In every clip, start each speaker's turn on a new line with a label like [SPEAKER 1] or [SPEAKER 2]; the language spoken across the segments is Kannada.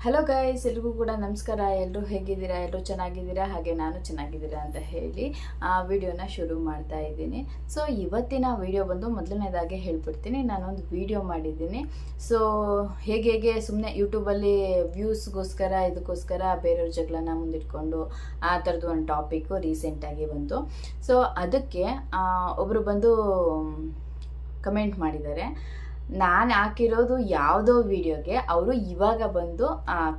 [SPEAKER 1] ಹಲೋ ಗೈಸ್, ಎಲ್ರಿಗೂ ಕೂಡ ನಮಸ್ಕಾರ. ಎಲ್ಲರೂ ಹೇಗಿದ್ದೀರಾ? ಎಲ್ಲರೂ ಚೆನ್ನಾಗಿದ್ದೀರಾ? ಹಾಗೆ ನಾನು ಚೆನ್ನಾಗಿದ್ದೀರಾ ಅಂತ ಹೇಳಿ ವಿಡಿಯೋನ ಶುರು ಮಾಡ್ತಾ ಇದ್ದೀನಿ. ಸೊ ಇವತ್ತಿನ ವಿಡಿಯೋ ಬಂದು ಮೊದಲನೇದಾಗಿ ಹೇಳ್ಬಿಡ್ತೀನಿ. ನಾನೊಂದು ವಿಡಿಯೋ ಮಾಡಿದ್ದೀನಿ. ಸೊ ಹೇಗೆ ಸುಮ್ಮನೆ ಯೂಟ್ಯೂಬಲ್ಲಿ ವ್ಯೂಸ್ಗೋಸ್ಕರ ಇದಕ್ಕೋಸ್ಕರ ಬೇರೆಯವ್ರ ಜಗಳನ ಮುಂದಿಟ್ಕೊಂಡು ಆ ಥರದ್ದು ಒಂದು ಟಾಪಿಕ್ಕು ರೀಸೆಂಟಾಗಿ ಬಂತು. ಸೊ ಅದಕ್ಕೆ ಒಬ್ಬರು ಬಂದು ಕಮೆಂಟ್ ಮಾಡಿದ್ದಾರೆ. ನಾನು ಹಾಕಿರೋದು ಯಾವುದೋ ವಿಡಿಯೋಗೆ ಅವರು ಇವಾಗ ಬಂದು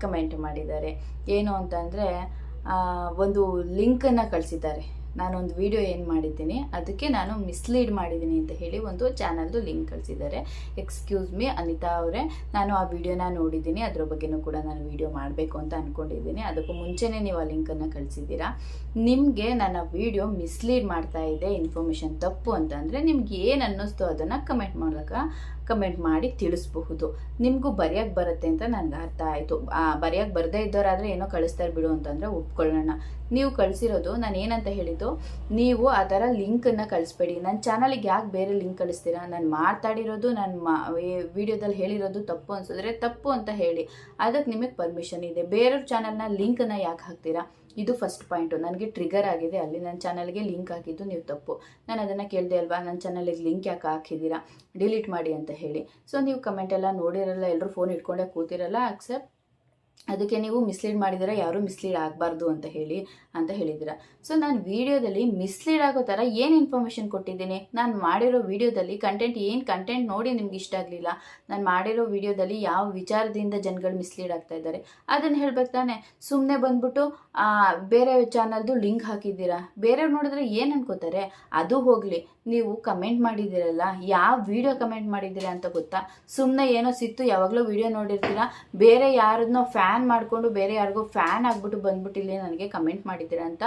[SPEAKER 1] ಕಮೆಂಟ್ ಮಾಡಿದ್ದಾರೆ. ಏನು ಅಂತಂದರೆ ಒಂದು ಲಿಂಕನ್ನು ಕಳಿಸಿದ್ದಾರೆ. ನಾನೊಂದು ವಿಡಿಯೋ ಏನು ಮಾಡಿದ್ದೀನಿ ಅದಕ್ಕೆ ನಾನು ಮಿಸ್ಲೀಡ್ ಮಾಡಿದ್ದೀನಿ ಅಂತ ಹೇಳಿ ಒಂದು ಚಾನಲ್ದು ಲಿಂಕ್ ಕಳಿಸಿದ್ದಾರೆ. ಎಕ್ಸ್ಕ್ಯೂಸ್ ಮೀ ಅನಿತಾ ಅವರೇ, ನಾನು ಆ ವಿಡಿಯೋನ ನೋಡಿದ್ದೀನಿ, ಅದ್ರ ಬಗ್ಗೆನೂ ಕೂಡ ನಾನು ವಿಡಿಯೋ ಮಾಡಬೇಕು ಅಂತ ಅಂದ್ಕೊಂಡಿದ್ದೀನಿ. ಅದಕ್ಕೂ ಮುಂಚೆನೇ ನೀವು ಆ ಲಿಂಕನ್ನು ಕಳಿಸಿದ್ದೀರಾ. ನಿಮಗೆ ನನ್ನ ವಿಡಿಯೋ ಮಿಸ್ಲೀಡ್ ಮಾಡ್ತಾ ಇದೆ, ಇನ್ಫಾರ್ಮೇಷನ್ ತಪ್ಪು ಅಂತಂದರೆ ನಿಮ್ಗೆ ಏನು ಅನ್ನಿಸ್ತು ಅದನ್ನು ಕಮೆಂಟ್ ಮಾಡಿ ತಿಳಿಸ್ಬಹುದು. ನಿಮಗೂ ಬರೆಯೋಕ್ಕೆ ಬರುತ್ತೆ ಅಂತ ನನಗೆ ಅರ್ಥ ಆಯಿತು. ಬರೆಯೋಕ್ಕೆ ಬರದೇ ಇದ್ದವರಾದರೆ ಏನೋ ಕಳಿಸ್ತಾರೆ ಬಿಡು ಅಂತಂದರೆ ಒಪ್ಕೊಳ್ಳೋಣ. ನೀವು ಕಳಿಸಿರೋದು ನಾನು ಏನಂತ ಹೇಳಿದ್ದು, ನೀವು ಆ ಥರ ಲಿಂಕನ್ನು ಕಳಿಸ್ಬೇಡಿ. ನನ್ನ ಚಾನಲಿಗೆ ಯಾಕೆ ಬೇರೆ ಲಿಂಕ್ ಕಳಿಸ್ತೀರಾ? ನಾನು ಮಾತಾಡಿರೋದು ನನ್ನ ವಿಡಿಯೋದಲ್ಲಿ ಹೇಳಿರೋದು ತಪ್ಪು ಅನಿಸಿದ್ರೆ ತಪ್ಪು ಅಂತ ಹೇಳಿ, ಅದಕ್ಕೆ ನಿಮಗೆ ಪರ್ಮಿಷನ್ ಇದೆ. ಬೇರೆಯವ್ರ ಚಾನಲ್ನ ಲಿಂಕನ್ನು ಯಾಕೆ ಹಾಕ್ತೀರಾ? ಇದು ಫಸ್ಟ್ ಪಾಯಿಂಟು. ನನಗೆ ಟ್ರಿಗರ್ ಆಗಿದೆ. ಅಲ್ಲಿ ನನ್ನ ಚಾನಲ್ಗೆ ಲಿಂಕ್ ಹಾಕಿದ್ದು ನೀವು ತಪ್ಪು. ನಾನು ಅದನ್ನು ಕೇಳಿದೆ ಅಲ್ವಾ, ನನ್ನ ಚಾನಲಿಗೆ ಲಿಂಕ್ ಯಾಕೆ ಹಾಕಿದ್ದೀರಾ, ಡಿಲೀಟ್ ಮಾಡಿ ಅಂತ ಹೇಳಿ. ಸೊ ನೀವು ಕಮೆಂಟ್ ಎಲ್ಲ ನೋಡಿರಲ್ಲ, ಎಲ್ಲರೂ ಫೋನ್ ಇಟ್ಕೊಂಡೇ ಕೂತಿರಲ್ಲ. ಅದಕ್ಕೆ ನೀವು ಮಿಸ್ಲೀಡ್ ಮಾಡಿದರೆ ಯಾರೂ ಮಿಸ್ಲೀಡ್ ಆಗಬಾರ್ದು ಅಂತ ಹೇಳಿದ್ದೀರಾ. ಸೊ ನಾನು ವಿಡಿಯೋದಲ್ಲಿ ಮಿಸ್ಲೀಡ್ ಆಗೋ ಥರ ಏನು ಇನ್ಫಾರ್ಮೇಷನ್ ಕೊಟ್ಟಿದ್ದೀನಿ? ನಾನು ಮಾಡಿರೋ ವಿಡಿಯೋದಲ್ಲಿ ಕಂಟೆಂಟ್ ನೋಡಿ ನಿಮ್ಗೆ ಇಷ್ಟ ಆಗಲಿಲ್ಲ, ನಾನು ಮಾಡಿರೋ ವಿಡಿಯೋದಲ್ಲಿ ಯಾವ ವಿಚಾರದಿಂದ ಜನಗಳು ಮಿಸ್ಲೀಡ್ ಆಗ್ತಾ ಇದ್ದಾರೆ ಅದನ್ನು ಹೇಳ್ಬೇಕು ತಾನೆ. ಸುಮ್ಮನೆ ಬಂದ್ಬಿಟ್ಟು ಬೇರೆ ಚಾನಲ್ದು ಲಿಂಕ್ ಹಾಕಿದ್ದೀರಾ, ಬೇರೆಯವ್ರು ನೋಡಿದ್ರೆ ಏನು ಅನ್ಕೋತಾರೆ? ಅದು ಹೋಗಲಿ, ನೀವು ಕಮೆಂಟ್ ಮಾಡಿದ್ದೀರಲ್ಲ, ಯಾವ ವಿಡಿಯೋ ಕಮೆಂಟ್ ಮಾಡಿದ್ದೀರಾ ಅಂತ ಗೊತ್ತಾ? ಸುಮ್ಮನೆ ಏನೋ ಸಿಕ್ತು, ಯಾವಾಗಲೂ ವಿಡಿಯೋ ನೋಡಿರ್ತೀರಾ, ಬೇರೆ ಯಾರನ್ನೋ ಫ್ಯಾನ್ ಮಾಡಿಕೊಂಡು ಬೇರೆ ಯಾರಿಗೋ ಫ್ಯಾನ್ ಆಗಿಬಿಟ್ಟು ಬಂದ್ಬಿಟ್ಟು ಇಲ್ಲಿ ನನಗೆ ಕಮೆಂಟ್ ಮಾಡಿದ್ದೀರಾ ಅಂತ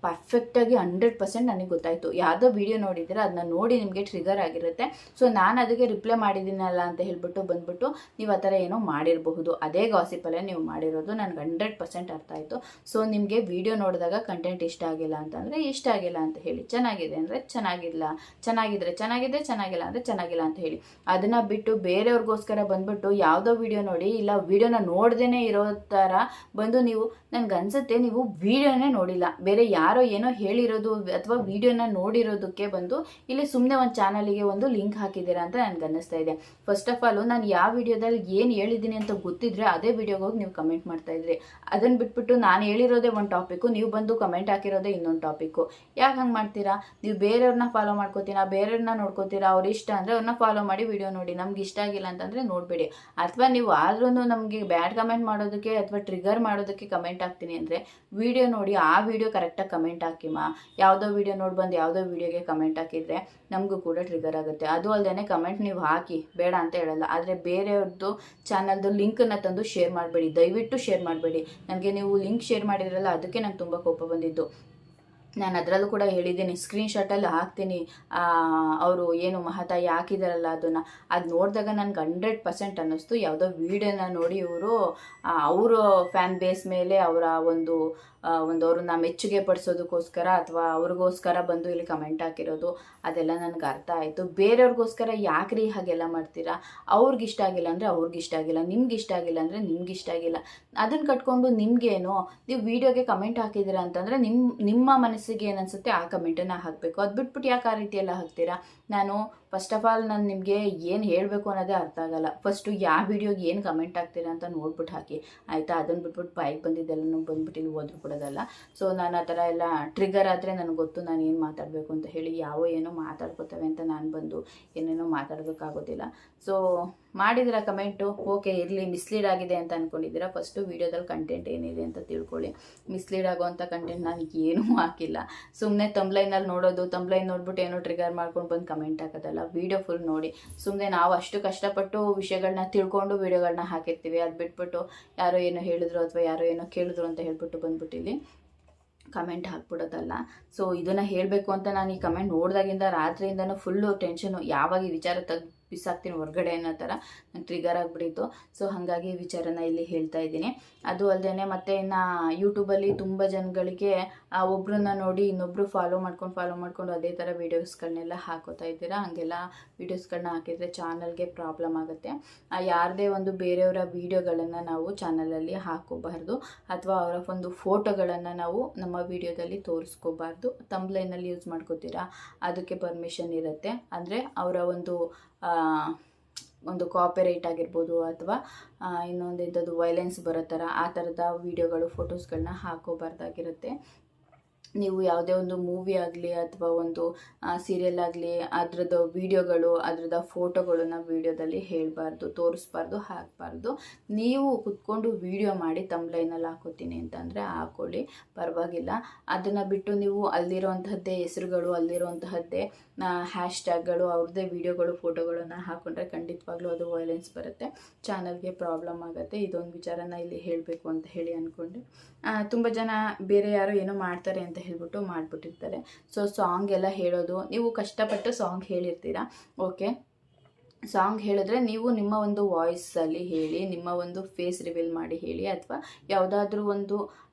[SPEAKER 1] ಪರ್ಫೆಕ್ಟಾಗಿ 100% ನನಗೆ ಗೊತ್ತಾಯಿತು. ಯಾವುದೋ ವಿಡಿಯೋ ನೋಡಿದ್ದೀರಾ, ಅದನ್ನ ನೋಡಿ ನಿಮಗೆ ಟ್ರಿಗರ್ ಆಗಿರುತ್ತೆ. ಸೊ ನಾನು ಅದಕ್ಕೆ ರಿಪ್ಲೈ ಮಾಡಿದ್ದೀನಲ್ಲ ಅಂತ ಹೇಳ್ಬಿಟ್ಟು ಬಂದ್ಬಿಟ್ಟು ನೀವು ಆ ಥರ ಏನೋ ಮಾಡಿರಬಹುದು. ಅದೇ ಗಾಸಿಪಲ್ಲೇ ನೀವು ಮಾಡಿರೋದು ನನಗೆ 100% ಅರ್ಥ ಆಯಿತು. ಸೊ ನಿಮಗೆ ವಿಡಿಯೋ ನೋಡಿದಾಗ ಕಂಟೆಂಟ್ ಇಷ್ಟ ಆಗಿಲ್ಲ ಅಂತಂದರೆ ಇಷ್ಟ ಆಗಿಲ್ಲ ಅಂತ ಹೇಳಿ, ಚೆನ್ನಾಗಿದೆ ಅಂದರೆ ಚೆನ್ನಾಗಿದ್ರೆ ಚೆನ್ನಾಗಿಲ್ಲ ಅಂದರೆ ಚೆನ್ನಾಗಿಲ್ಲ ಅಂತ ಹೇಳಿ. ಅದನ್ನು ಬಿಟ್ಟು ಬೇರೆಯವ್ರಿಗೋಸ್ಕರ ಬಂದ್ಬಿಟ್ಟು ಯಾವುದೋ ವಿಡಿಯೋ ನೋಡಿ, ಇಲ್ಲ ವಿಡಿಯೋನ ನೋಡ್ದೇ ಇರೋ ಥರ ಬಂದು ನೀವು, ನನಗನ್ಸುತ್ತೆ ನೀವು ವಿಡಿಯೋನೇ ನೋಡಿಲ್ಲ, ಬೇರೆ ಯಾರೋ ಏನೋ ಹೇಳಿರೋದು ಅಥವಾ ವಿಡಿಯೋನ ನೋಡಿರೋದಕ್ಕೆ ಬಂದು ಇಲ್ಲಿ ಸುಮ್ಮನೆ ಒಂದು ಚಾನಲಿಗೆ ಒಂದು ಲಿಂಕ್ ಹಾಕಿದ್ದೀರಾ ಅಂತ ನನಗೆ ಅನ್ನಿಸ್ತಾ ಇದೆ. ಫಸ್ಟ್ ಆಫ್ ಆಲ್ ನಾನು ಯಾವ ವಿಡಿಯೋದಲ್ಲಿ ಏನು ಹೇಳಿದ್ದೀನಿ ಅಂತ ಗೊತ್ತಿದ್ರೆ ಅದೇ ವಿಡಿಯೋಗೆ ಹೋಗಿ ನೀವು ಕಮೆಂಟ್ ಮಾಡ್ತಾ ಇದ್ರಿ. ಅದನ್ನು ಬಿಟ್ಬಿಟ್ಟು ನಾನು ಹೇಳಿರೋದೇ ಒಂದು ಟಾಪಿಕ್ಕು, ನೀವು ಬಂದು ಕಮೆಂಟ್ ಹಾಕಿರೋದೇ ಇನ್ನೊಂದು ಟಾಪಿಕ್ಕು. ಯಾಕೆ ಹಂಗೆ ಮಾಡ್ತೀರಾ? ನೀವು ಬೇರೆಯವ್ರನ್ನ ಫಾಲೋ ಮಾಡ್ಕೋತೀರಾ, ಬೇರೆಯವ್ರನ್ನ ನೋಡ್ಕೋತೀರಾ, ಅವ್ರು ಇಷ್ಟ ಅಂದರೆ ಅವ್ರನ್ನ ಫಾಲೋ ಮಾಡಿ ವಿಡಿಯೋ ನೋಡಿ. ನಮ್ಗೆ ಇಷ್ಟ ಆಗಿಲ್ಲ ಅಂತಂದರೆ ನೋಡಬೇಡಿ. ಅಥವಾ ನೀವು ಆದ್ರೂ ನಮಗೆ ಬ್ಯಾಡ್ ಕಮೆಂಟ್ ಮಾಡೋದಕ್ಕೆ ಅಥವಾ ಟ್ರಿಗರ್ ಮಾಡೋದಕ್ಕೆ ಕಮೆಂಟ್ ಹಾಕ್ತೀನಿ ಅಂದರೆ ವಿಡಿಯೋ ನೋಡಿ, ಆ ವಿಡಿಯೋ ಕರೆಕ್ಟಾಗಿ ಕಮೆಂಟ್ ಹಾಕಿಮ್ಮ. ಯಾವುದೋ ವಿಡಿಯೋ ನೋಡಿ ಬಂದು ಯಾವುದೋ ವಿಡಿಯೋಗೆ ಕಮೆಂಟ್ ಹಾಕಿದರೆ ನಮಗೂ ಕೂಡ ಟ್ರಿಗರ್ ಆಗುತ್ತೆ. ಅದು ಅಲ್ಲದೆ ಕಮೆಂಟ್ ನೀವು ಹಾಕಿ, ಬೇಡ ಅಂತ ಹೇಳಲ್ಲ, ಆದರೆ ಬೇರೆಯವ್ರದ್ದು ಚಾನಲ್ದು ಲಿಂಕನ್ನು ತಂದು ಶೇರ್ ಮಾಡಬೇಡಿ, ದಯವಿಟ್ಟು ಶೇರ್ ಮಾಡಬೇಡಿ. ನನಗೆ ನೀವು ಲಿಂಕ್ ಶೇರ್ ಮಾಡಿದ್ರಲ್ಲ, ಅದಕ್ಕೆ ನಂಗೆ ತುಂಬ ಕೋಪ ಬಂದಿದ್ದು. ನಾನು ಅದರಲ್ಲೂ ಕೂಡ ಹೇಳಿದ್ದೀನಿ, ಸ್ಕ್ರೀನ್ಶಾಟಲ್ಲಿ ಹಾಕ್ತೀನಿ. ಅವರು ಏನು ಮಹಾತಾಯಿ ಹಾಕಿದಾರಲ್ಲ ಅದು ನೋಡಿದಾಗ ನನಗೆ 100% ಅನ್ನಿಸ್ತು. ಯಾವುದೋ ವಿಡಿಯೋನ ನೋಡಿ ಇವರು ಅವರ ಫ್ಯಾನ್ ಬೇಸ್ ಮೇಲೆ ಅವರ ಒಂದು ಅವ್ರನ್ನ ಮೆಚ್ಚುಗೆ ಪಡಿಸೋದಕ್ಕೋಸ್ಕರ ಅಥವಾ ಅವ್ರಿಗೋಸ್ಕರ ಬಂದು ಇಲ್ಲಿ ಕಮೆಂಟ್ ಹಾಕಿರೋದು, ಅದೆಲ್ಲ ನನಗೆ ಅರ್ಥ ಆಯಿತು. ಬೇರೆಯವ್ರಿಗೋಸ್ಕರ ಯಾಕ್ರಿ ಹಾಗೆಲ್ಲ ಮಾಡ್ತೀರಾ? ಅವ್ರಿಗಿಷ್ಟ ಆಗಿಲ್ಲ ಅಂದರೆ ಅವ್ರಿಗಿಷ್ಟ ಆಗಿಲ್ಲ, ನಿಮ್ಗೆ ಇಷ್ಟ ಆಗಿಲ್ಲ ಅಂದರೆ ನಿಮ್ಗೆ ಇಷ್ಟ ಆಗಿಲ್ಲ. ಅದನ್ನು ಕಟ್ಕೊಂಡು ನಿಮಗೇನು, ನೀವು ವಿಡಿಯೋಗೆ ಕಮೆಂಟ್ ಹಾಕಿದ್ದೀರಾ ಅಂತಂದರೆ ನಿಮ್ಮ ಮನಸ್ಸಿಗೆ ಏನನ್ಸುತ್ತೆ ಆ ಕಮೆಂಟನ್ನು ಹಾಕಬೇಕು. ಅದು ಬಿಟ್ಬಿಟ್ಟು ಯಾಕೆ ಆ ರೀತಿ ಎಲ್ಲ ಹಾಕ್ತೀರಾ? ಫಸ್ಟ್ ಆಫ್ ಆಲ್ ನಾನು ನಿಮಗೆ ಏನು ಹೇಳಬೇಕು ಅನ್ನೋದೇ ಅರ್ಥ ಆಗಲ್ಲ. ಫಸ್ಟು ಯಾವ ವಿಡಿಯೋಗೆ ಏನು ಕಮೆಂಟ್ ಹಾಕ್ತೀರಾ ಅಂತ ನೋಡ್ಬಿಟ್ಟು ಹಾಕಿ, ಆಯಿತಾ? ಅದನ್ನು ಬಿಟ್ಬಿಟ್ಟು ಬಾಯಿಗೆ ಬಂದಿದ್ದೆಲ್ಲನೂ ಬಂದ್ಬಿಟ್ಟು ಇಲ್ಲಿ ಓದ್ರು ಕೊಡೋದಲ್ಲ. ಸೊ ನಾನು ಆ ಥರ ಎಲ್ಲ ಟ್ರಿಗರ್ ಆದರೆ ನನಗೆ ಗೊತ್ತು ನಾನು ಏನು ಮಾತಾಡಬೇಕು ಅಂತ ಹೇಳಿ. ಏನೋ ಮಾತಾಡ್ಕೋತವೆ ಅಂತ ನಾನು ಬಂದು ಏನೇನೋ ಮಾತಾಡೋದಕ್ಕಾಗೋದಿಲ್ಲ. ಸೊ ಮಾಡಿದಿರ ಕಮೆಂಟು, ಓಕೆ ಇರಲಿ. ಮಿಸ್ಲೀಡ್ ಆಗಿದೆ ಅಂತ ಅಂದ್ಕೊಂಡಿದ್ದೀರಾ, ಫಸ್ಟು ವೀಡಿಯೋದಲ್ಲಿ ಕಂಟೆಂಟ್ ಏನಿದೆ ಅಂತ ತಿಳ್ಕೊಳ್ಳಿ. ಮಿಸ್ಲೀಡ್ ಆಗೋವಂಥ ಕಂಟೆಂಟ್ ನಾನು ಏನೂ ಹಾಕಿಲ್ಲ. ಸುಮ್ಮನೆ ತಂಬ್ಲೈನಲ್ಲಿ ನೋಡೋದು, ತಂಬ್ಲೈನ್ ನೋಡ್ಬಿಟ್ಟು ಏನೋ ಟ್ರಿಗರ್ ಮಾಡ್ಕೊಂಡು ಬಂದು ಕಮೆಂಟ್ ಹಾಕೋದಲ್ಲ. ವಿಡಿಯೋ ಫುಲ್ ನೋಡಿ. ಸುಮ್ಮನೆ ನಾವು ಅಷ್ಟು ಕಷ್ಟಪಟ್ಟು ವಿಷಯಗಳನ್ನ ತಿಳ್ಕೊಂಡು ವಿಡಿಯೋಗಳನ್ನ ಹಾಕಿರ್ತೀವಿ. ಅದು ಬಿಟ್ಬಿಟ್ಟು ಯಾರೋ ಏನೋ ಹೇಳಿದ್ರು ಅಥವಾ ಯಾರೋ ಏನೋ ಕೇಳಿದ್ರು ಅಂತ ಹೇಳ್ಬಿಟ್ಟು ಬಂದ್ಬಿಟ್ಟಿಲ್ಲಿ ಕಮೆಂಟ್ ಹಾಕ್ಬಿಡೋದಲ್ಲ. ಸೊ ಇದನ್ನು ಹೇಳಬೇಕು ಅಂತ ನಾನು ಈ ಕಮೆಂಟ್ ನೋಡಿದಾಗಿಂದ ರಾತ್ರಿಯಿಂದನೂ ಫುಲ್ಲು ಟೆನ್ಷನು. ಯಾವಾಗ ಈ ವಿಚಾರ ಬಿಸಾಕ್ತೀನಿ ಹೊರಗಡೆ ಅನ್ನೋ ಥರ ನಂಗೆ ಟ್ರಿಗರ್ ಆಗಿಬಿಟ್ಟಿತ್ತು. ಸೊ ಹಾಗಾಗಿ ಈ ವಿಚಾರನ ಇಲ್ಲಿ ಹೇಳ್ತಾ ಇದ್ದೀನಿ. ಅದು ಅಲ್ಲದೆ ಮತ್ತು ಇನ್ನು ಯೂಟ್ಯೂಬಲ್ಲಿ ತುಂಬ ಜನಗಳಿಗೆ ಒಬ್ಬರನ್ನ ನೋಡಿ ಇನ್ನೊಬ್ಬರು ಫಾಲೋ ಮಾಡ್ಕೊಂಡು ಅದೇ ಥರ ವೀಡಿಯೋಸ್ಗಳನ್ನೆಲ್ಲ ಹಾಕೋತಾ ಇದ್ದೀರಾ. ಹಾಗೆಲ್ಲ ವೀಡಿಯೋಸ್ಗಳನ್ನ ಹಾಕಿದರೆ ಚಾನಲ್ಗೆ ಪ್ರಾಬ್ಲಮ್ ಆಗುತ್ತೆ. ಯಾರದೇ ಒಂದು ಬೇರೆಯವರ ವೀಡಿಯೋಗಳನ್ನು ನಾವು ಚಾನಲಲ್ಲಿ ಹಾಕೋಬಾರ್ದು, ಅಥವಾ ಅವರ ಒಂದು ಫೋಟೋಗಳನ್ನು ನಾವು ನಮ್ಮ ವೀಡಿಯೋದಲ್ಲಿ ತೋರಿಸ್ಕೋಬಾರ್ದು. ಥಂಬ್ನೈಲ್ನಲ್ಲಿ ಯೂಸ್ ಮಾಡ್ಕೋತೀರಾ, ಅದಕ್ಕೆ ಪರ್ಮಿಷನ್ ಇರುತ್ತೆ. ಅಂದರೆ ಅವರ ಒಂದು ಕಾಪಿರೈಟ್ ಆಗಿರ್ಬೋದು, ಅಥವಾ ಇನ್ನೊಂದು ಇಂಥದ್ದು ವೈಲೆನ್ಸ್ ಬರೋ ಥರ ಆ ಥರದ ವೀಡಿಯೋಗಳು ಫೋಟೋಸ್ಗಳನ್ನ ಹಾಕೋಬಾರ್ದಾಗಿರುತ್ತೆ. ನೀವು ಯಾವುದೇ ಒಂದು ಮೂವಿ ಆಗಲಿ ಅಥವಾ ಒಂದು ಸೀರಿಯಲ್ ಆಗಲಿ ಅದ್ರದ್ದು ವೀಡಿಯೋಗಳು, ಅದ್ರದ್ದು ಫೋಟೋಗಳನ್ನ ವೀಡಿಯೋದಲ್ಲಿ ಹೇಳಬಾರ್ದು, ತೋರಿಸ್ಬಾರ್ದು, ಹಾಕಬಾರ್ದು. ನೀವು ಕುತ್ಕೊಂಡು ವೀಡಿಯೋ ಮಾಡಿ ಥಂಬ್ನೈಲ್ನಲ್ಲಿ ಹಾಕೋತೀನಿ ಅಂತಂದರೆ ಹಾಕೊಳ್ಳಿ, ಪರವಾಗಿಲ್ಲ. ಅದನ್ನು ಬಿಟ್ಟು ನೀವು ಅಲ್ಲಿರೋಂಥದ್ದೇ ಹೆಸರುಗಳು, ಅಲ್ಲಿರೋಂತಹದ್ದೇ ಹ್ಯಾಶ್ಟ್ಯಾಗ್ಗಳು, ಅವ್ರದ್ದೇ ವೀಡಿಯೋಗಳು, ಫೋಟೋಗಳನ್ನು ಹಾಕೊಂಡ್ರೆ ಖಂಡಿತವಾಗ್ಲೂ ಅದು ವೈಲೆನ್ಸ್ ಬರುತ್ತೆ, ಚಾನಲ್ಗೆ ಪ್ರಾಬ್ಲಮ್ ಆಗುತ್ತೆ. ಇದೊಂದು ವಿಚಾರನ ಇಲ್ಲಿ ಹೇಳಬೇಕು ಅಂತ ಹೇಳಿ ಅಂದ್ಕೊಂಡೆ. ತುಂಬ ಜನ ಬೇರೆ ಯಾರೋ ಏನೋ ಮಾಡ್ತಾರೆ ಅಂತ ಹೇಳ್ಬಿಟ್ಟು ಮಾಡಿಬಿಟ್ಟಿರ್ತಾರೆ. ಸೊ ಸಾಂಗ್ ಎಲ್ಲ ಹೇಳೋದು, ನೀವು ಕಷ್ಟಪಟ್ಟು ಸಾಂಗ್ ಹೇಳಿರ್ತೀರ, ಓಕೆ. ಸಾಂಗ್ ಹೇಳಿದ್ರೆ ನೀವು ನಿಮ್ಮ ಒಂದು ವಾಯ್ಸಲ್ಲಿ ಹೇಳಿ, ನಿಮ್ಮ ಒಂದು ಫೇಸ್ ರಿವೀಲ್ ಮಾಡಿ ಹೇಳಿ, ಅಥವಾ ಯಾವುದಾದ್ರೂ ಒಂದು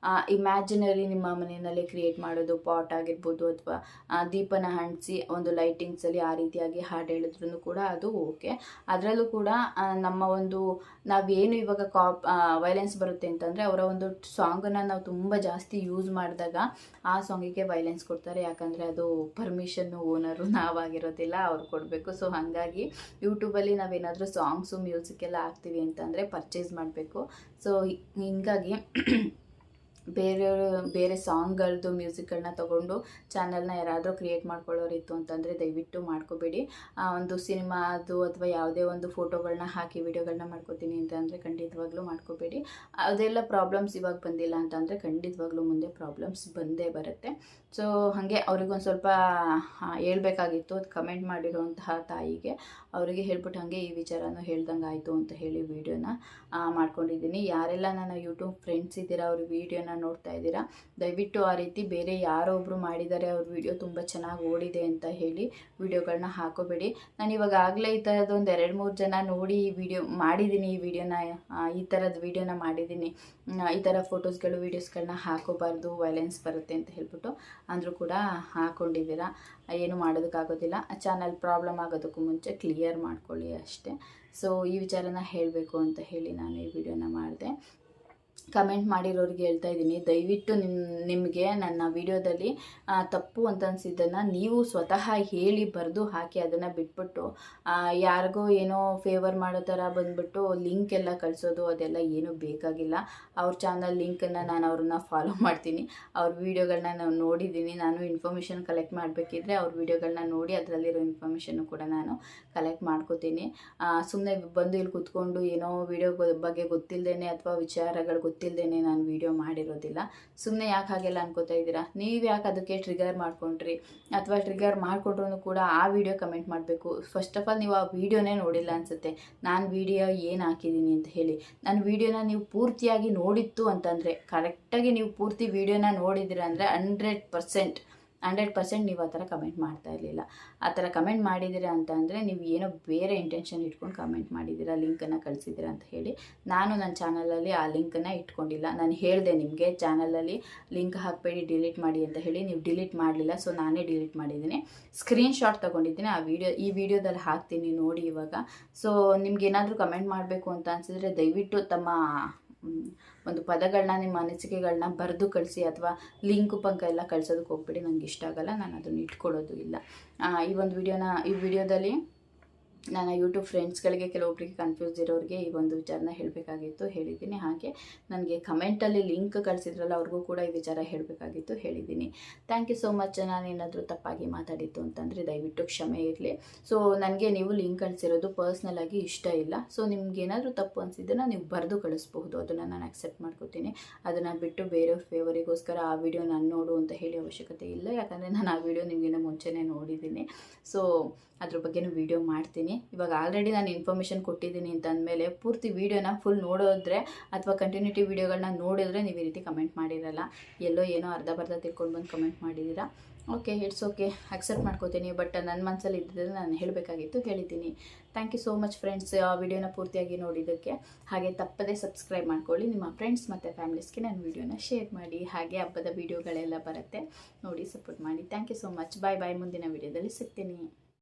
[SPEAKER 1] ಇಮ್ಯಾಜಿನರಿ ನಿಮ್ಮ ಮನೆಯಲ್ಲಿ ಕ್ರಿಯೇಟ್ ಮಾಡೋದು, ಪಾಟ್ ಆಗಿರ್ಬೋದು, ಅಥವಾ ದೀಪನ ಹಂಚಿಸಿ ಒಂದು ಲೈಟಿಂಗ್ಸಲ್ಲಿ ಆ ರೀತಿಯಾಗಿ ಹಾಡು ಹೇಳಿದ್ರು ಕೂಡ ಅದು ಓಕೆ. ಅದರಲ್ಲೂ ಕೂಡ ನಮ್ಮ ಒಂದು ನಾವೇನು ಇವಾಗ ವೈಲೆನ್ಸ್ ಬರುತ್ತೆ ಅಂತಂದರೆ, ಅವರ ಒಂದು ಸಾಂಗನ್ನು ನಾವು ತುಂಬ ಜಾಸ್ತಿ ಯೂಸ್ ಮಾಡಿದಾಗ ಆ ಸಾಂಗಿಗೆ ವೈಲೆನ್ಸ್ ಕೊಡ್ತಾರೆ. ಯಾಕಂದರೆ ಅದು ಪರ್ಮಿಷನ್ನು ಓನರು ನಾವಾಗಿರೋದಿಲ್ಲ, ಅವ್ರು ಕೊಡಬೇಕು. ಸೊ ಹಾಗಾಗಿ ಯೂಟ್ಯೂಬಲ್ಲಿ ನಾವೇನಾದರೂ ಸಾಂಗ್ಸು ಮ್ಯೂಸಿಕ್ ಎಲ್ಲ ಹಾಕ್ತೀವಿ ಅಂತಂದರೆ ಪರ್ಚೇಸ್ ಮಾಡಬೇಕು. ಸೊ ಹೀಗಾಗಿ ಬೇರೆ ಸಾಂಗ್ಗಳದ್ದು ಮ್ಯೂಸಿಕ್ಗಳನ್ನ ತೊಗೊಂಡು ಚಾನಲ್ನ ಯಾರಾದರೂ ಕ್ರಿಯೇಟ್ ಮಾಡ್ಕೊಳ್ಳೋರಿತ್ತು ಅಂತಂದರೆ ದಯವಿಟ್ಟು ಮಾಡ್ಕೋಬೇಡಿ. ಒಂದು ಸಿನಿಮಾದು ಅಥವಾ ಯಾವುದೇ ಒಂದು ಫೋಟೋಗಳನ್ನ ಹಾಕಿ ವಿಡಿಯೋಗಳನ್ನ ಮಾಡ್ಕೋತೀನಿ ಅಂತಂದರೆ ಖಂಡಿತವಾಗ್ಲೂ ಮಾಡ್ಕೋಬೇಡಿ. ಅದೆಲ್ಲ ಪ್ರಾಬ್ಲಮ್ಸ್ ಇವಾಗ ಬಂದಿಲ್ಲ ಅಂತಂದರೆ ಖಂಡಿತವಾಗ್ಲೂ ಮುಂದೆ ಪ್ರಾಬ್ಲಮ್ಸ್ ಬಂದೇ ಬರುತ್ತೆ. ಸೊ ಹಾಗೆ ಅವ್ರಿಗೊಂದು ಸ್ವಲ್ಪ ಹೇಳ್ಬೇಕಾಗಿತ್ತು, ಅದು ಕಮೆಂಟ್ ಮಾಡಿರೋಂತಹ ತಾಯಿಗೆ, ಅವರಿಗೆ ಹೇಳ್ಬಿಟ್ಟು ಹಾಗೆ ಈ ವಿಚಾರನೂ ಹೇಳ್ದಂಗೆ ಆಯಿತು ಅಂತ ಹೇಳಿ ವೀಡಿಯೋನ ಮಾಡ್ಕೊಂಡಿದ್ದೀನಿ. ಯಾರೆಲ್ಲ ನನ್ನ ಯೂಟ್ಯೂಬ್ ಫ್ರೆಂಡ್ಸ್ ಇದ್ದೀರಾ, ಅವ್ರ ವೀಡಿಯೋನ ನೋಡ್ತಾ ಇದ್ದೀರಾ, ದಯವಿಟ್ಟು ಆ ರೀತಿ ಬೇರೆ ಯಾರೋ ಒಬ್ಬರು ಮಾಡಿದ್ದಾರೆ, ಅವ್ರ ವೀಡಿಯೋ ತುಂಬ ಚೆನ್ನಾಗಿ ಓಡಿದೆ ಅಂತ ಹೇಳಿ ವೀಡಿಯೋಗಳನ್ನ ಹಾಕೋಬೇಡಿ. ನಾನು ಇವಾಗ ಆಗಲೇ ಈ ಥರದ್ದು ಒಂದು 2-3 ಜನ ನೋಡಿ ಈ ವಿಡಿಯೋ ಮಾಡಿದ್ದೀನಿ, ಈ ಥರದ ವೀಡಿಯೋನ ಮಾಡಿದ್ದೀನಿ, ಈ ಥರ ಫೋಟೋಸ್ಗಳು ವೀಡಿಯೋಸ್ಗಳನ್ನ ಹಾಕೋಬಾರ್ದು, ವೈಲೆನ್ಸ್ ಬರುತ್ತೆ ಅಂತ ಹೇಳ್ಬಿಟ್ಟು ಅಂದರೂ ಕೂಡ ಹಾಕ್ಕೊಂಡಿದ್ದೀರಾ. ಏನು ಮಾಡೋದಕ್ಕಾಗೋದಿಲ್ಲ. ಚಾನಲ್ ಪ್ರಾಬ್ಲಮ್ ಆಗೋದಕ್ಕೂ ಮುಂಚೆ ಕ್ಲಿಯರ್ ಮಾಡ್ಕೊಳ್ಳಿ ಅಷ್ಟೇ. ಸೊ ಈ ವಿಚಾರನ ಹೇಳಬೇಕು ಅಂತ ಹೇಳಿ ನಾನು ಈ ವಿಡಿಯೋನ ಮಾಡಿದೆ. ಕಮೆಂಟ್ ಮಾಡಿರೋರಿಗೆ ಹೇಳ್ತಾ ಇದ್ದೀನಿ, ದಯವಿಟ್ಟು ನಿಮಗೆ ನನ್ನ ವಿಡಿಯೋದಲ್ಲಿ ತಪ್ಪು ಅಂತ ಅನಿಸಿದ್ದನ್ನು ನೀವು ಸ್ವತಃ ಹೇಳಿ ಬರೆದು ಹಾಕಿ, ಅದನ್ನು ಬಿಟ್ಬಿಟ್ಟು ಯಾರಿಗೋ ಏನೋ ಫೇವರ್ ಮಾಡೋ ಥರ ಬಂದುಬಿಟ್ಟು ಲಿಂಕ್ ಎಲ್ಲ ಕಳಿಸೋದು ಅದೆಲ್ಲ ಏನೂ ಬೇಕಾಗಿಲ್ಲ. ಅವ್ರ ಚಾನಲ್ ಲಿಂಕನ್ನು ನಾನು ಅವ್ರನ್ನ ಫಾಲೋ ಮಾಡ್ತೀನಿ, ಅವ್ರ ವೀಡಿಯೋಗಳನ್ನ ನಾನು ನೋಡಿದ್ದೀನಿ. ನಾನು ಇನ್ಫಾರ್ಮೇಷನ್ ಕಲೆಕ್ಟ್ ಮಾಡಬೇಕಿದ್ರೆ ಅವ್ರ ವೀಡಿಯೋಗಳನ್ನ ನೋಡಿ ಅದರಲ್ಲಿರೋ ಇನ್ಫಾರ್ಮೇಷನ್ನು ಕೂಡ ನಾನು ಕಲೆಕ್ಟ್ ಮಾಡ್ಕೋತೀನಿ. ಸುಮ್ಮನೆ ಬಂದು ಇಲ್ಲಿ ಕೂತ್ಕೊಂಡು ಏನೋ ವೀಡಿಯೋ ಬಗ್ಗೆ ಗೊತ್ತಿಲ್ಲದೇ ಅಥವಾ ವಿಚಾರಗಳು ಗೊತ್ತಿಲ್ಲದೇ ನಾನು ವೀಡಿಯೋ ಮಾಡಿರೋದಿಲ್ಲ. ಸುಮ್ಮನೆ ಯಾಕೆ ಹಾಗೆಲ್ಲ ಅನ್ಕೋತಾ ಇದ್ದೀರಾ? ನೀವು ಯಾಕೆ ಅದಕ್ಕೆ ಟ್ರಿಗರ್ ಮಾಡ್ಕೊಂಡ್ರಿ, ಅಥವಾ ಟ್ರಿಗರ್ ಮಾಡಿಕೊಂಡ್ರೂ ಕೂಡ ಆ ವಿಡಿಯೋ ಕಮೆಂಟ್ ಮಾಡಬೇಕು. ಫಸ್ಟ್ ಆಫ್ ಆಲ್ ನೀವು ಆ ವಿಡಿಯೋನೇ ನೋಡಿಲ್ಲ ಅನಿಸುತ್ತೆ, ನಾನು ವಿಡಿಯೋ ಏನು ಹಾಕಿದ್ದೀನಿ ಅಂತ ಹೇಳಿ. ನಾನು ವಿಡಿಯೋನ ನೀವು ಪೂರ್ತಿಯಾಗಿ ನೋಡಿತ್ತು ಅಂತಂದರೆ, ಕರೆಕ್ಟಾಗಿ ನೀವು ಪೂರ್ತಿ ವಿಡಿಯೋನ ನೋಡಿದ್ದೀರ ಅಂದರೆ 100% ನೀವು ಆ ಥರ ಕಮೆಂಟ್ ಮಾಡ್ತಾ ಇರಲಿಲ್ಲ. ಆ ಥರ ಕಮೆಂಟ್ ಮಾಡಿದ್ದೀರಾ ಅಂತ ಅಂದರೆ ನೀವು ಏನೋ ಬೇರೆ ಇಂಟೆನ್ಷನ್ ಇಟ್ಕೊಂಡು ಕಮೆಂಟ್ ಮಾಡಿದ್ದೀರಾ, ಲಿಂಕನ್ನು ಕಳಿಸಿದ್ದೀರಾ ಅಂತ ಹೇಳಿ. ನಾನು ನನ್ನ ಚಾನಲಲ್ಲಿ ಆ ಲಿಂಕನ್ನು ಇಟ್ಕೊಂಡಿಲ್ಲ. ನಾನು ಹೇಳಿದೆ ನಿಮಗೆ ಚಾನಲಲ್ಲಿ ಲಿಂಕ್ ಹಾಕಬೇಡಿ, ಡಿಲೀಟ್ ಮಾಡಿ ಅಂತ ಹೇಳಿ. ನೀವು ಡಿಲೀಟ್ ಮಾಡಲಿಲ್ಲ, ಸೊ ನಾನೇ ಡಿಲೀಟ್ ಮಾಡಿದ್ದೀನಿ. ಸ್ಕ್ರೀನ್ಶಾಟ್ ತೊಗೊಂಡಿದ್ದೀನಿ, ಈ ವಿಡಿಯೋದಲ್ಲಿ ಹಾಕ್ತೀನಿ ನೋಡಿ ಇವಾಗ. ಸೊ ನಿಮ್ಗೇನಾದರೂ ಕಮೆಂಟ್ ಮಾಡಬೇಕು ಅಂತ ಅನಿಸಿದ್ರೆ ದಯವಿಟ್ಟು ತಮ್ಮ ಒಂದು ಪದಗಳನ್ನ, ನಿಮ್ಮ ಅನಿಸಿಕೆಗಳನ್ನ ಬರೆದು ಕಳಿಸಿ, ಅಥವಾ ಲಿಂಕು ಪಂಕ ಎಲ್ಲ ಕಳ್ಸೋದಕ್ಕೆ ಹೋಗ್ಬೇಡಿ, ನನಗೆ ಇಷ್ಟ ಆಗಲ್ಲ, ನಾನು ಅದನ್ನು ಇಟ್ಕೊಡೋದು ಇಲ್ಲ. ಈ ವಿಡಿಯೋದಲ್ಲಿ ನನ್ನ ಯೂಟ್ಯೂಬ್ ಫ್ರೆಂಡ್ಸ್ಗಳಿಗೆ, ಕೆಲವೊಬ್ಬರಿಗೆ ಕನ್ಫ್ಯೂಸ್ ಇರೋರಿಗೆ ಈ ಒಂದು ವಿಚಾರನ ಹೇಳಬೇಕಾಗಿತ್ತು, ಹೇಳಿದ್ದೀನಿ. ಹಾಗೆ ನನಗೆ ಕಮೆಂಟಲ್ಲಿ ಲಿಂಕ್ ಕಳಿಸಿದ್ರಲ್ಲ, ಅವ್ರಿಗೂ ಕೂಡ ಈ ವಿಚಾರ ಹೇಳಬೇಕಾಗಿತ್ತು, ಹೇಳಿದ್ದೀನಿ. Thank you so much. ನಾನೇನಾದರೂ ತಪ್ಪಾಗಿ ಮಾತಾಡಿತ್ತು ಅಂತಂದರೆ ದಯವಿಟ್ಟು ಕ್ಷಮೆ ಇರಲಿ. ಸೊ ನನಗೆ ನೀವು ಲಿಂಕ್ ಕಳಿಸಿರೋದು ಪರ್ಸ್ನಲಾಗಿ ಇಷ್ಟ ಇಲ್ಲ. ಸೊ ನಿಮ್ಗೇನಾದರೂ ತಪ್ಪು ಅನಿಸಿದ್ದನ್ನು ನೀವು ಬರೆದು ಕಳಿಸ್ಬಹುದು, ಅದನ್ನು ನಾನು ಅಕ್ಸೆಪ್ಟ್ ಮಾಡ್ಕೋತೀನಿ. ಅದನ್ನು ಬಿಟ್ಟು ಬೇರೆ ಫೇವರಿಗೋಸ್ಕರ ಆ ವಿಡಿಯೋ ನಾನು ನೋಡು ಅಂತ ಹೇಳಿ ಅವಶ್ಯಕತೆ ಇಲ್ಲ. ಯಾಕಂದರೆ ನಾನು ಆ ವಿಡಿಯೋ ನಿಮಗಿನ್ನ ಮುಂಚೆನೇ ನೋಡಿದ್ದೀನಿ. ಸೊ ಅದ್ರ ಬಗ್ಗೆನೂ ವೀಡಿಯೋ ಮಾಡ್ತೀನಿ. ಇವಾಗ ಆಲ್ರೆಡಿ ನಾನು ಇನ್ಫಾರ್ಮೇಷನ್ ಕೊಟ್ಟಿದ್ದೀನಿ ಅಂತ ಅಂದಮೇಲೆ ಪೂರ್ತಿ ವೀಡಿಯೋನ ಫುಲ್ ನೋಡೋದ್ರೆ ಅಥವಾ ಕಂಟಿನ್ಯೂಟಿ ವೀಡಿಯೋಗಳನ್ನ ನೋಡಿದ್ರೆ ನೀವು ಈ ರೀತಿ ಕಮೆಂಟ್ ಮಾಡಿರಲ್ಲ. ಎಲ್ಲೋ ಏನೋ ಅರ್ಧ ಬರ್ಧ ತಿಳ್ಕೊಂಡು ಬಂದು ಕಮೆಂಟ್ ಮಾಡಿದ್ದೀರಾ. ಓಕೆ, ಇಟ್ಸ್ ಓಕೆ, ಅಕ್ಸೆಪ್ಟ್ ಮಾಡ್ಕೋತೀನಿ. ಬಟ್ ನನ್ನ ಮನಸ್ಸಲ್ಲಿ ಇದ್ದಿದ್ದು ನಾನು ಹೇಳಬೇಕಾಗಿತ್ತು, ಹೇಳಿದ್ದೀನಿ. Thank you so much friends, ಆ ವಿಡಿಯೋನ ಪೂರ್ತಿಯಾಗಿ ನೋಡಿದ್ದಕ್ಕೆ. ಹಾಗೆ ತಪ್ಪದೇ ಸಬ್ಸ್ಕ್ರೈಬ್ ಮಾಡ್ಕೊಳ್ಳಿ. ನಿಮ್ಮ ಫ್ರೆಂಡ್ಸ್ ಮತ್ತು ಫ್ಯಾಮಿಲೀಸ್ಗೆ ನನ್ನ ವಿಡಿಯೋನ ಶೇರ್ ಮಾಡಿ. ಹಾಗೆ ಹಬ್ಬದ ವೀಡಿಯೋಗಳೆಲ್ಲ ಬರುತ್ತೆ, ನೋಡಿ ಸಪೋರ್ಟ್ ಮಾಡಿ. Thank you so much. Bye bye. ಮುಂದಿನ ವೀಡಿಯೋದಲ್ಲಿ ಸಿಗ್ತೀನಿ.